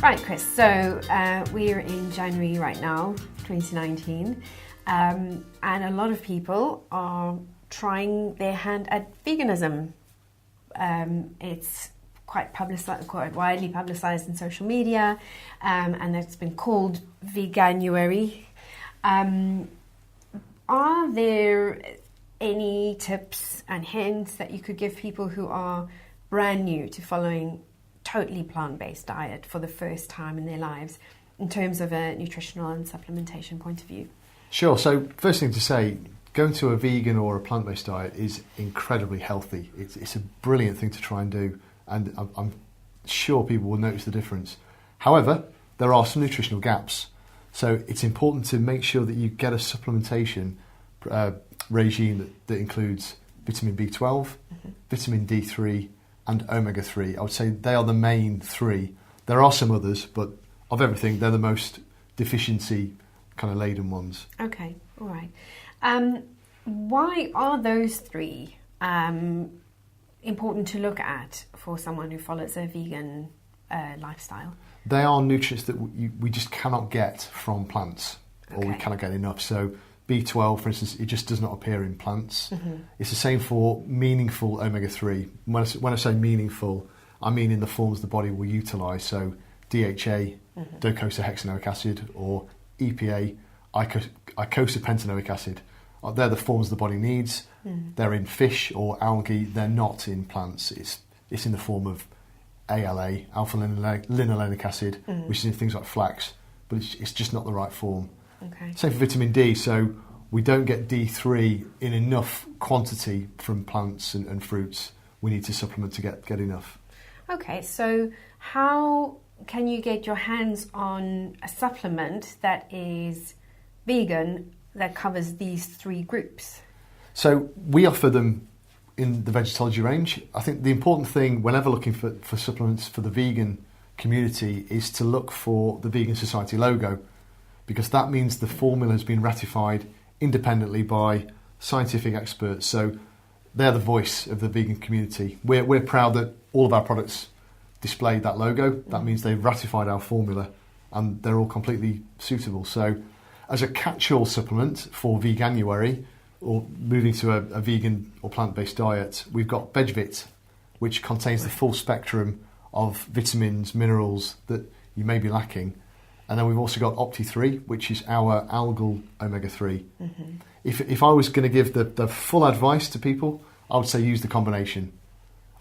Right, Chris, so we're in January right now, 2019, and a lot of people are trying their hand at veganism. It's quite widely publicized in social media, and it's been called Veganuary. Are there any tips and hints that you could give people who are brand new to following totally plant-based diet for the first time in their lives in terms of a nutritional and supplementation point of view? Sure. So first thing to say, going to a vegan or a plant-based diet is incredibly healthy. It's a brilliant thing to try and do, and I'm sure people will notice the difference. However, there are some nutritional gaps. So it's important to make sure that you get a supplementation regime that includes vitamin B12, vitamin D3 and omega-3. I would say they are the main three. There are some others, but of everything, they're the most deficiency kind of laden ones. Okay, all right. Why are those three important to look at for someone who follows a vegan lifestyle? They are nutrients that we just cannot get from plants, or we cannot get enough. So B12, for instance, it just does not appear in plants. It's the same for meaningful omega-3. When I say meaningful, I mean in the forms the body will utilise. So DHA, docosahexaenoic acid, or EPA, eicosapentaenoic acid. They're the forms the body needs. They're in fish or algae. They're not in plants. It's in the form of ALA, alpha-linolenic acid, which is in things like flax, but it's just not the right form. Same for vitamin D. So we don't get D3 in enough quantity from plants and fruits. We need to supplement to get enough. Okay, so how can you get your hands on a supplement that is vegan that covers these three groups? So we offer them in the Vegetology range. I think the important thing whenever looking for supplements for the vegan community is to look for the Vegan Society logo, because that means the formula has been ratified independently by scientific experts. So they're the voice of the vegan community. We're proud that all of our products display that logo. That means they've ratified our formula and they're all completely suitable. So as a catch-all supplement for Veganuary, or moving to a vegan or plant-based diet, we've got VegVit, which contains the full spectrum of vitamins, minerals that you may be lacking. And then we've also got Opti3, which is our algal omega-3. If I was going to give the full advice to people, I would say use the combination.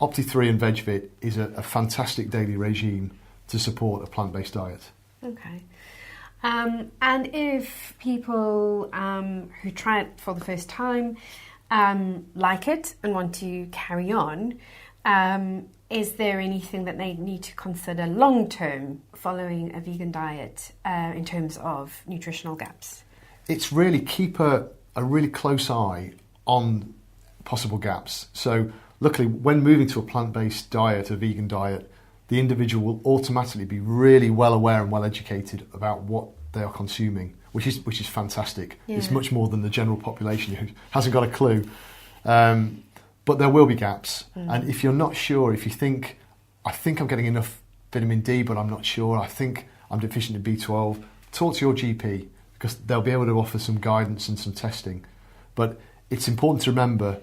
Opti3 and VegVit is a fantastic daily regime to support a plant-based diet. Okay. And if people who try it for the first time like it and want to carry on, is there anything that they need to consider long-term following a vegan diet in terms of nutritional gaps? It's really keep a really close eye on possible gaps. So luckily, when moving to a plant-based diet, a vegan diet, the individual will automatically be really well aware and well educated about what they are consuming, which is fantastic. Yeah. It's much more than the general population who hasn't got a clue. But there will be gaps. And if you're not sure, if you think, I think I'm getting enough vitamin D, but I'm not sure, I think I'm deficient in B12, talk to your GP, because they'll be able to offer some guidance and some testing. But it's important to remember,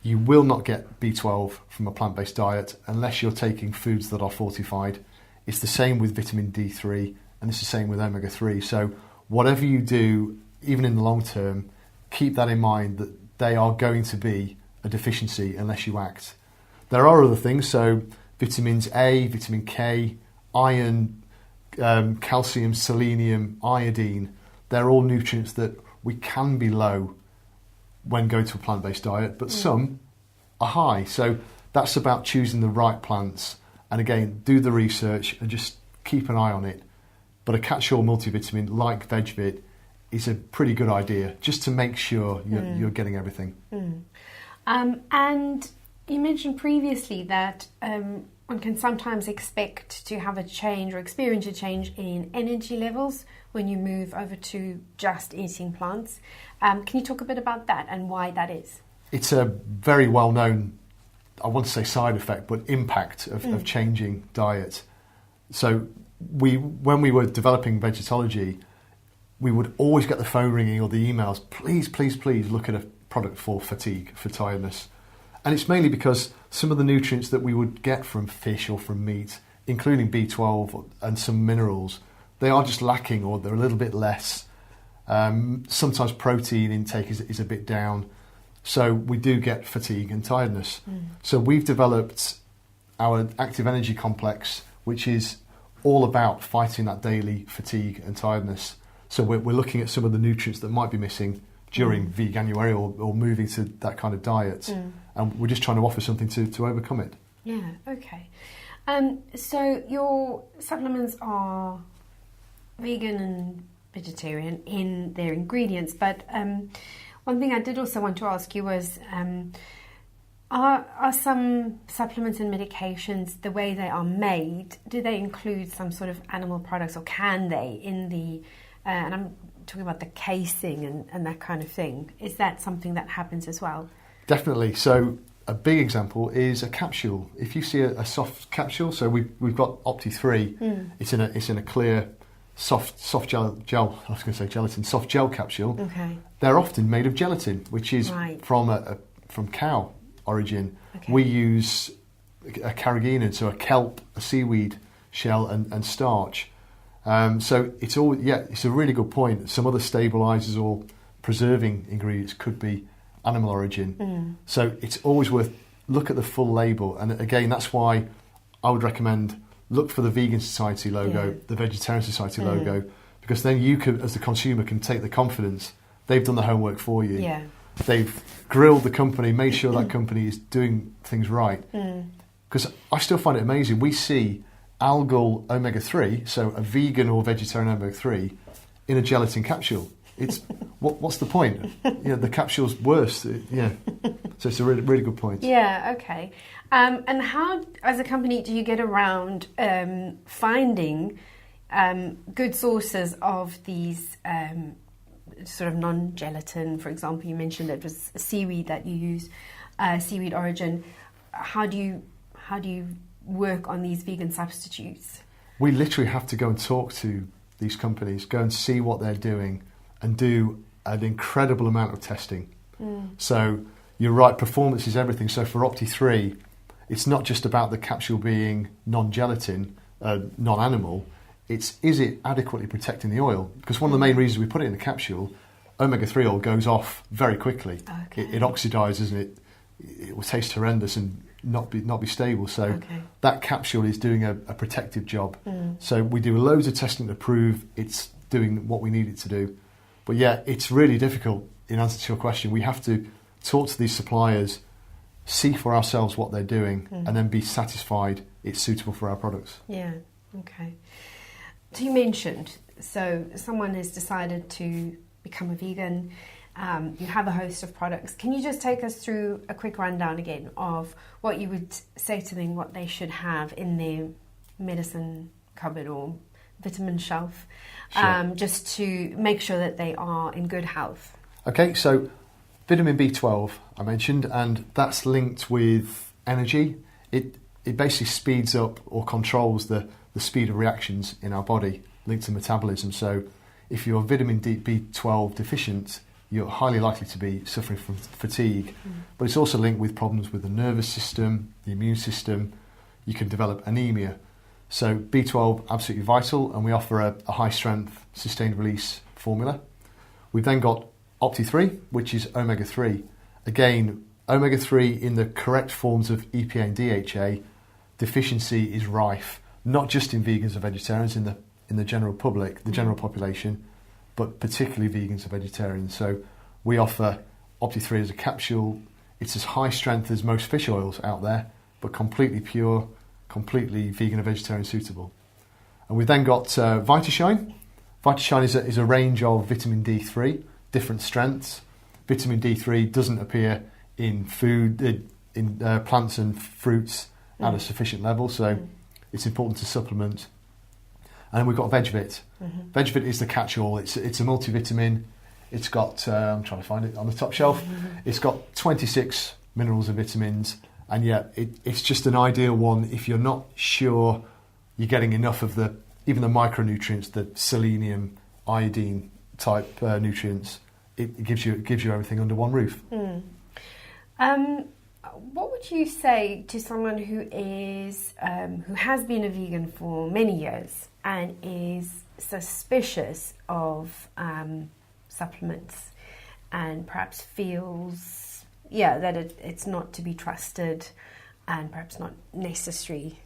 you will not get B12 from a plant-based diet unless you're taking foods that are fortified. It's the same with vitamin D3, and it's the same with omega-3. So whatever you do, even in the long term, keep that in mind, that they are going to be a deficiency unless you act. There are other things, so vitamins A, vitamin K, iron, calcium, selenium, iodine, they're all nutrients that we can be low when going to a plant-based diet, but some are high. So that's about choosing the right plants. And again, do the research and just keep an eye on it. But a catch-all multivitamin like VegVit is a pretty good idea, just to make sure you're getting everything. And you mentioned previously that one can sometimes expect to have a change or experience a change in energy levels when you move over to just eating plants. Can you talk a bit about that and why that is? It's a very well-known, I want to say side effect, but impact of changing diet. So when we were developing Vegetology, we would always get the phone ringing or the emails, please, please, please look at a product for fatigue, for tiredness. And it's mainly because some of the nutrients that we would get from fish or from meat, including B12 and some minerals, they are just lacking, or they're a little bit less. Sometimes protein intake is a bit down. So we do get fatigue and tiredness. So we've developed our Active Energy Complex, which is all about fighting that daily fatigue and tiredness. So we're looking at some of the nutrients that might be missing during Veganuary or moving to that kind of diet. And we're just trying to offer something to overcome it. Yeah, okay. So your supplements are vegan and vegetarian in their ingredients, but one thing I did also want to ask you was, are some supplements and medications, the way they are made, do they include some sort of animal products, or can they in the, and I'm talking about the casing and that kind of thing, is that something that happens as well? Definitely. So a big example is a capsule. If you see a soft capsule, so we've got Opti 3, it's in a clear soft gel. I was going to say gelatin, soft gel capsule. Okay. They're often made of gelatin, which is from cow origin. Okay. We use a carrageenan, so a kelp, a seaweed shell, and starch. So it's a really good point. Some other stabilisers or preserving ingredients could be animal origin. So it's always worth look at the full label. And again, that's why I would recommend look for the Vegan Society logo, the Vegetarian Society logo, because then you can, as the consumer, can take the confidence. They've done the homework for you. Yeah. They've grilled the company, made sure that company is doing things right. Because I still find it amazing. We see algal omega-3, so a vegan or vegetarian omega-3, in a gelatin capsule. It's what's the point? The capsule's worse. So it's a really, really good point. Yeah, okay. And how, as a company, do you get around finding good sources of these sort of non-gelatin? For example, you mentioned it was seaweed that you use, seaweed origin. How do you work on these vegan substitutes? We literally have to go and talk to these companies, go and see what they're doing, and do an incredible amount of testing. So you're right, performance is everything. So for Opti 3, it's not just about the capsule being non-gelatin, non-animal. Is it adequately protecting the oil? Because one of the main reasons we put it in the capsule, omega-3 oil goes off very quickly. Okay. It oxidizes and it will taste horrendous and not be stable. So that capsule is doing a protective job. So we do loads of testing to prove it's doing what we need it to do. But yeah, it's really difficult. In answer to your question, we have to talk to these suppliers, see for ourselves what they're doing, and then be satisfied it's suitable for our products. Yeah, okay. So you mentioned, so someone has decided to become a vegan, you have a host of products. Can you just take us through a quick rundown again of what you would say to them, what they should have in their medicine cupboard or vitamin shelf, just to make sure that they are in good health? Okay, so vitamin B12 I mentioned, and that's linked with energy. It basically speeds up or controls the speed of reactions in our body, linked to metabolism. So if you're vitamin B12 deficient, you're highly likely to be suffering from fatigue. But it's also linked with problems with the nervous system, the immune system. You can develop anemia. So B12, absolutely vital, and we offer a high-strength, sustained-release formula. We've then got Opti 3, which is omega-3. Again, omega-3 in the correct forms of EPA and DHA, deficiency is rife, not just in vegans and vegetarians, in the general public, the general population, but particularly vegans and vegetarians. So we offer Opti 3 as a capsule. It's as high strength as most fish oils out there, but completely pure, completely vegan and vegetarian suitable. And we've then got VitaShine. VitaShine is a range of vitamin D3, different strengths. Vitamin D3 doesn't appear in food, in plants and fruits at a sufficient level, so it's important to supplement. And then we've got VegVit. VegVit is the catch-all. It's a multivitamin. It's got, I'm trying to find it on the top shelf. It's got 26 minerals and vitamins, and yet it's just an ideal one if you're not sure you're getting enough of the even the micronutrients, the selenium, iodine type nutrients, it gives you everything under one roof. What would you say to someone who has been a vegan for many years and is suspicious of supplements and perhaps feels that it's not to be trusted and perhaps not necessary?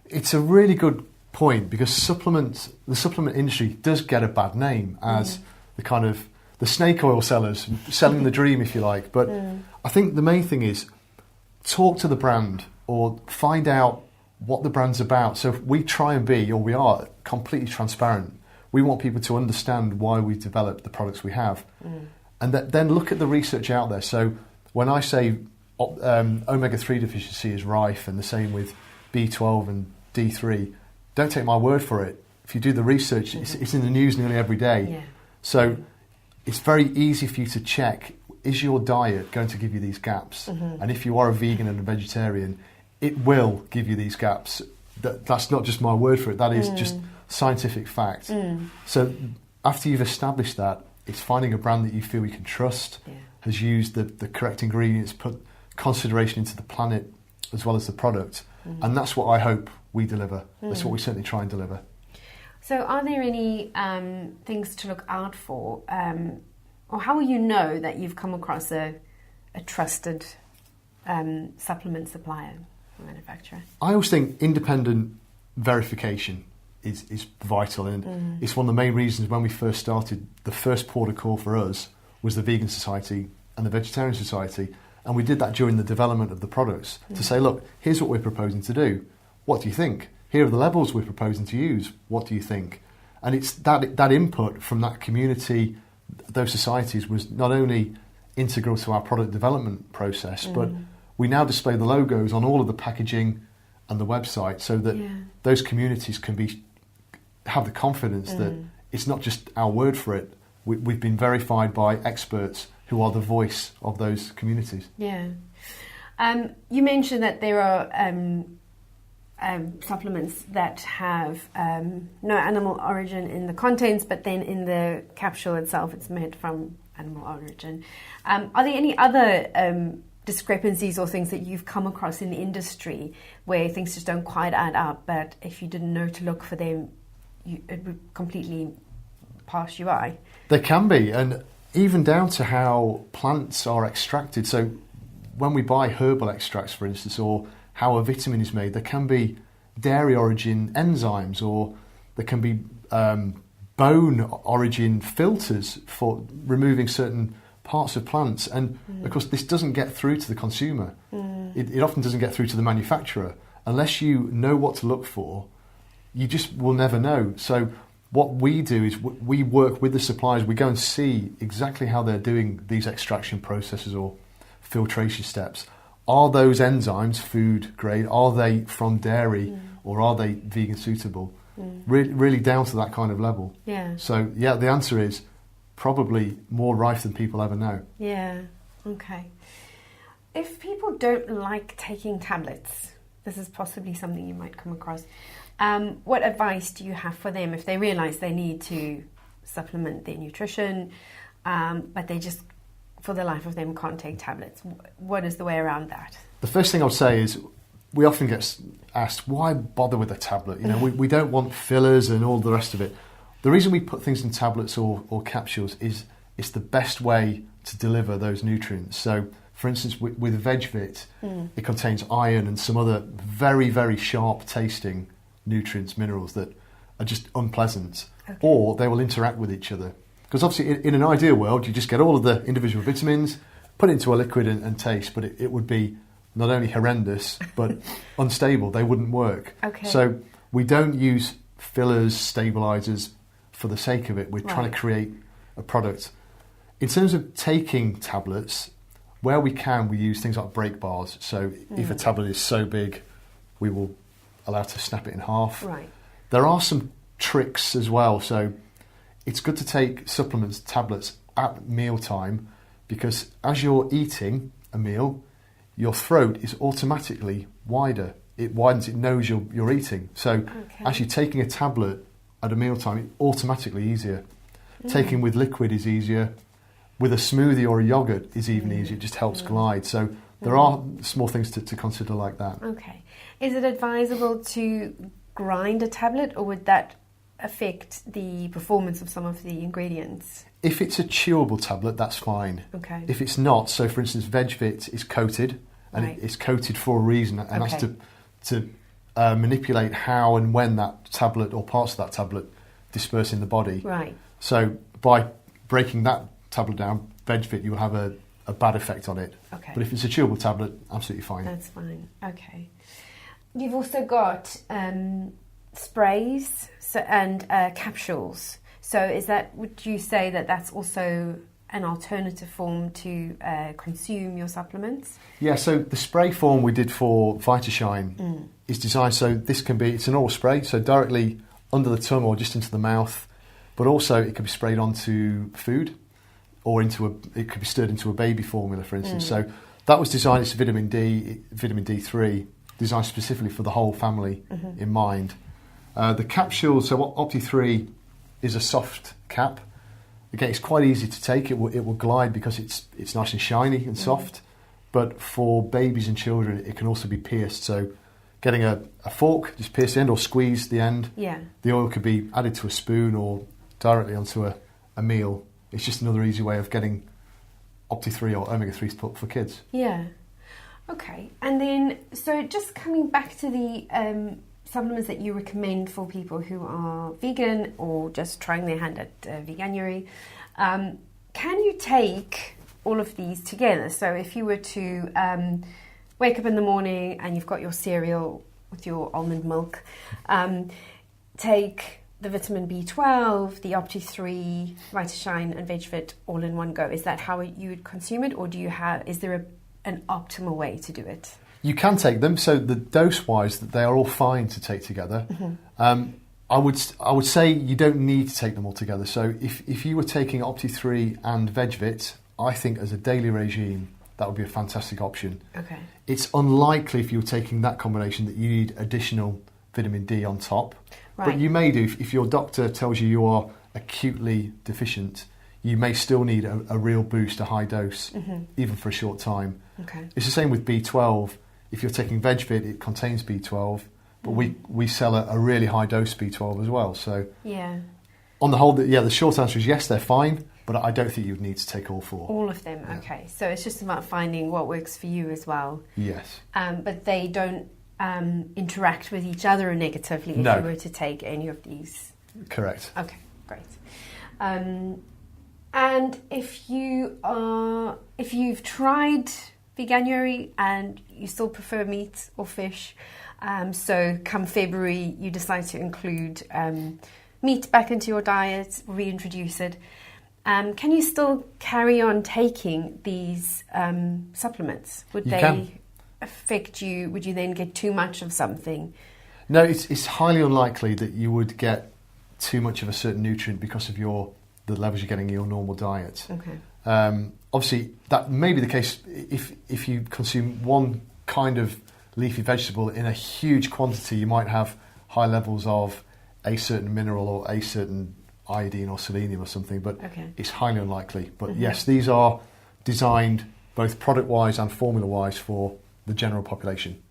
It's a really good point, because the supplement industry does get a bad name as the snake oil sellers selling the dream, if you like. But I think the main thing is talk to the brand or find out what the brand's about. So if we try and be, or we are, completely transparent, we want people to understand why we developed the products we have. And then look at the research out there. So when I say omega-3 deficiency is rife, and the same with B12 and D3, don't take my word for it. If you do the research, it's in the news nearly every day. Yeah. So it's very easy for you to check, is your diet going to give you these gaps? And if you are a vegan and a vegetarian, it will give you these gaps. That's not just my word for it, that is just scientific fact. So after you've established that, it's finding a brand that you feel you can trust, has used the correct ingredients, put consideration into the planet as well as the product. And that's what I hope we deliver. That's what we certainly try and deliver. So are there any things to look out for? Or how will you know that you've come across a trusted supplement supplier or manufacturer? I always think independent verification is vital, and it's one of the main reasons when we first started, the first port of call for us was the Vegan Society and the Vegetarian Society, and we did that during the development of the products to say, look, here's what we're proposing to do. What do you think? Here are the levels we're proposing to use. What do you think? And it's that input from that community, those societies, was not only integral to our product development process, but we now display the logos on all of the packaging and the website, so that those communities can have the confidence that it's not just our word for it. We've been verified by experts who are the voice of those communities. Yeah. You mentioned that there are supplements that have no animal origin in the contents, but then in the capsule itself it's made from animal origin. Are there any other discrepancies or things that you've come across in the industry where things just don't quite add up, but if you didn't know to look for them, it would completely pass you by? There can be, and even down to how plants are extracted. So when we buy herbal extracts, for instance, or how a vitamin is made, there can be dairy origin enzymes, or there can be bone origin filters for removing certain parts of plants. And of course this doesn't get through to the consumer. It often doesn't get through to the manufacturer. Unless you know what to look for, you just will never know. So what we do is we work with the suppliers. We go and see exactly how they're doing these extraction processes or filtration steps. Are those enzymes food grade? Are they from dairy, or are they vegan suitable? Really down to that kind of level. Yeah. So the answer is probably more rife than people ever know. Yeah. Okay. If people don't like taking tablets, this is possibly something you might come across. What advice do you have for them if they realise they need to supplement their nutrition, but they just, for the life of them, can't take tablets? What is the way around that? The first thing I would say is we often get asked, why bother with a tablet? You know, we don't want fillers and all the rest of it. The reason we put things in tablets or capsules is it's the best way to deliver those nutrients. So, for instance, with VegVit, it contains iron and some other very, very sharp tasting nutrients, minerals that are just unpleasant, or they will interact with each other. Because obviously in an ideal world, you just get all of the individual vitamins, put it into a liquid and taste, but it would be not only horrendous, but unstable. They wouldn't work. So we don't use fillers, stabilisers for the sake of it. We're trying to create a product. In terms of taking tablets, where we can, we use things like break bars. So if a tablet is so big, we will allow to snap it in half. There are some tricks as well. So it's good to take supplements, tablets at mealtime, because as you're eating a meal, your throat is automatically wider. it widens, it knows you're eating. So actually taking a tablet at a mealtime is automatically easier. Taking with liquid is easier. With a smoothie or a yogurt is even easier. It just helps glide. So there are small things to consider like that. Okay. Is it advisable to grind a tablet, or would that affect the performance of some of the ingredients? If it's a chewable tablet, that's fine. Okay. If it's not, so for instance, VegVit is coated, and it's coated for a reason, and that's to manipulate how and when that tablet or parts of that tablet disperse in the body. Right. So by breaking that tablet down, VegVit, you will have a bad effect on it. Okay. But if it's a chewable tablet, absolutely fine. That's fine. Okay. You've also got sprays and capsules. So would you say that that's also an alternative form to consume your supplements? Yeah, so the spray form we did for Vitashine is designed so it's an oral spray, so directly under the tongue or just into the mouth, but also it can be sprayed onto food or it could be stirred into a baby formula, for instance. So that was designed, it's vitamin D3, designed specifically for the whole family in mind. The capsule, so Opti3 is a soft cap. Again, it's quite easy to take. It will glide because it's nice and shiny and soft. But for babies and children, it can also be pierced. So getting a fork, just pierce the end or squeeze the end. Yeah. The oil could be added to a spoon or directly onto a meal. It's just another easy way of getting Opti3 or omega-3 for kids. Yeah. Okay. And then, so just coming back to the supplements that you recommend for people who are vegan or just trying their hand at Veganuary, can you take all of these together? So if you were to wake up in the morning and you've got your cereal with your almond milk, take the vitamin B12, the Opti3, Vitashine and VegVit all in one go. Is that how you would consume it, or is there an optimal way to do it? You can take them, so the dose-wise, they are all fine to take together. I would say you don't need to take them all together. So if you were taking Opti3 and VegVit, I think as a daily regime, that would be a fantastic option. Okay. It's unlikely if you were taking that combination that you need additional vitamin D on top. Right. But you may do, if your doctor tells you you are acutely deficient, you may still need a real boost, a high dose, even for a short time. Okay. It's the same with B12. If you're taking VegVit, it contains B12, but we sell a really high dose B12 as well. So on the whole, the short answer is yes, they're fine, but I don't think you would need to take all four. All of them, okay. So it's just about finding what works for you as well. Yes. But they don't interact with each other negatively if you were to take any of these? Correct. Okay, great. And if you've tried Veganuary and you still prefer meat or fish, so come February you decide to include meat back into your diet, reintroduce it, can you still carry on taking these supplements? Would they affect you? Would you then get too much of something? No, it's highly unlikely that you would get too much of a certain nutrient because of the levels you're getting in your normal diet. Okay. Obviously, that may be the case if you consume one kind of leafy vegetable in a huge quantity. You might have high levels of a certain mineral or a certain iodine or selenium or something, but it's highly unlikely. But yes, these are designed both product-wise and formula-wise for the general population.